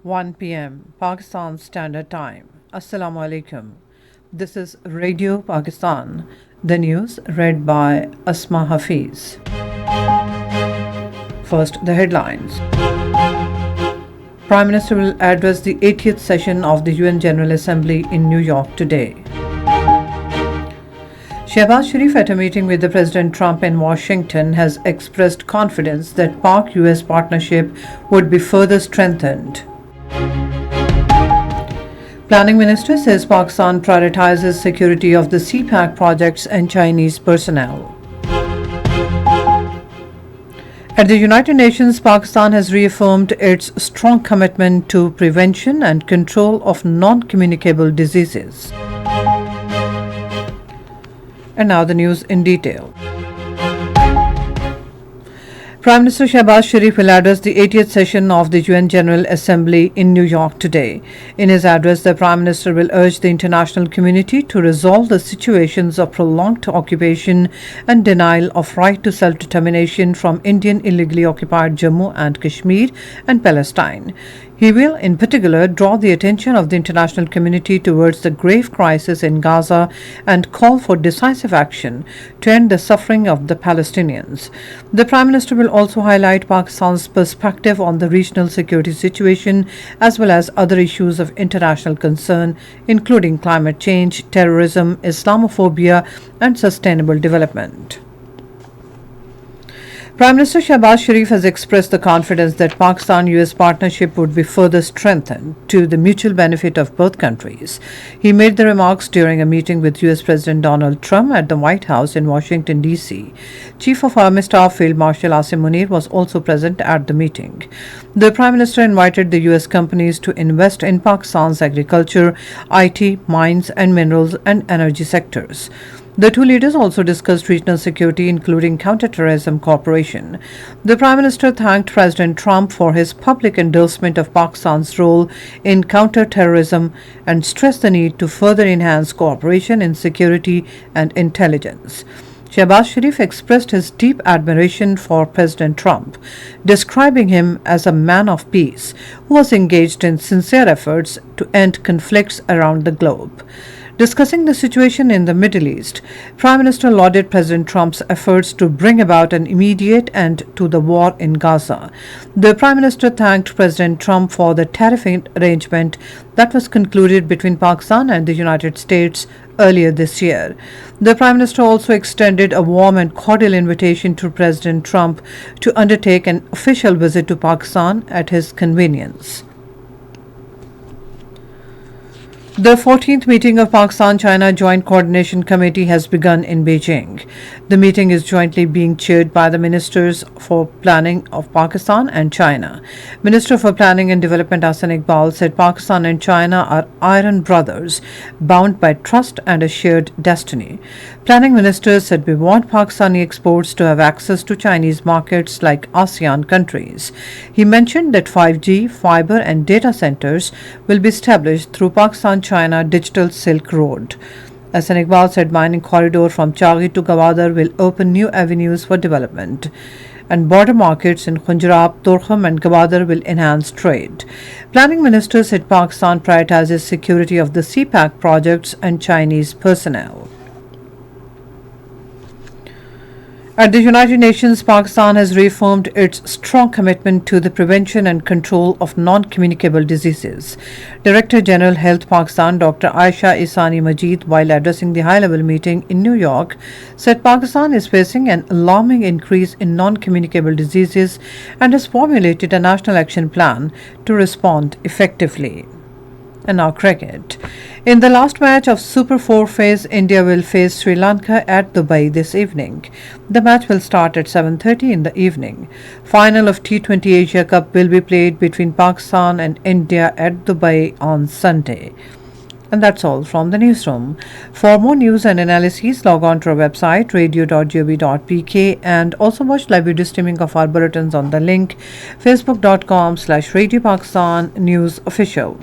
1 p.m. Pakistan Standard Time. Assalamu alaikum. This is Radio Pakistan. The news read by Asma Hafiz. First, the headlines. Prime Minister will address the 80th session of the UN General Assembly in New York today. Shehbaz Sharif, at a meeting with the President Trump in Washington, has expressed confidence that Pak-US partnership would be further strengthened. Planning Minister says Pakistan prioritizes security of the CPAC projects and Chinese personnel. At the United Nations, Pakistan has reaffirmed its strong commitment to prevention and control of non-communicable diseases. And now the news in detail. Prime Minister Shehbaz Sharif will address the 80th session of the UN General Assembly in New York today. In his address, the Prime Minister will urge the international community to resolve the situations of prolonged occupation and denial of right to self-determination from Indian illegally occupied Jammu and Kashmir and Palestine. He will, in particular, draw the attention of the international community towards the grave crisis in Gaza and call for decisive action to end the suffering of the Palestinians. The Prime Minister will also highlight Pakistan's perspective on the regional security situation as well as other issues of international concern, including climate change, terrorism, Islamophobia, and sustainable development. Prime Minister Shehbaz Sharif has expressed the confidence that Pakistan-US partnership would be further strengthened to the mutual benefit of both countries. He made the remarks during a meeting with US President Donald Trump at the White House in Washington, D.C. Chief of Army Staff Field Marshal Asim Munir was also present at the meeting. The Prime Minister invited the US companies to invest in Pakistan's agriculture, IT, mines and minerals and energy sectors. The two leaders also discussed regional security, including counterterrorism cooperation. The Prime Minister thanked President Trump for his public endorsement of Pakistan's role in counterterrorism and stressed the need to further enhance cooperation in security and intelligence. Shehbaz Sharif expressed his deep admiration for President Trump, describing him as a man of peace who was engaged in sincere efforts to end conflicts around the globe. Discussing the situation in the Middle East, Prime Minister lauded President Trump's efforts to bring about an immediate end to the war in Gaza. The Prime Minister thanked President Trump for the tariff arrangement that was concluded between Pakistan and the United States earlier this year. The Prime Minister also extended a warm and cordial invitation to President Trump to undertake an official visit to Pakistan at his convenience. The 14th meeting of Pakistan-China Joint Coordination Committee has begun in Beijing. The meeting is jointly being chaired by the Ministers for Planning of Pakistan and China. Minister for Planning and Development Hassan Iqbal said Pakistan and China are iron brothers, bound by trust and a shared destiny. Planning ministers said we want Pakistani exports to have access to Chinese markets like ASEAN countries. He mentioned that 5G, fiber and data centers will be established through Pakistan-China Digital Silk Road. Hassan Iqbal said mining corridor from Chaghi to Gwadar will open new avenues for development, and border markets in Khunjarab, Torkham and Gwadar will enhance trade. Planning Minister said Pakistan prioritizes security of the CPAC projects and Chinese personnel. At the United Nations, Pakistan has reaffirmed its strong commitment to the prevention and control of non-communicable diseases. Director General Health Pakistan Dr. Aisha Ihsani Majid, while addressing the high-level meeting in New York, said Pakistan is facing an alarming increase in non-communicable diseases and has formulated a national action plan to respond effectively. And now cricket. In the last match of Super 4 phase, India will face Sri Lanka at Dubai this evening. The match will start at 7:30 in the evening. Final of T20 Asia Cup will be played between Pakistan and India at Dubai on Sunday. And that's all from the newsroom. For more news and analyses, log on to our website radio.gov.pk and also watch live video streaming of our bulletins on the link facebook.com/Radio Pakistan News Official.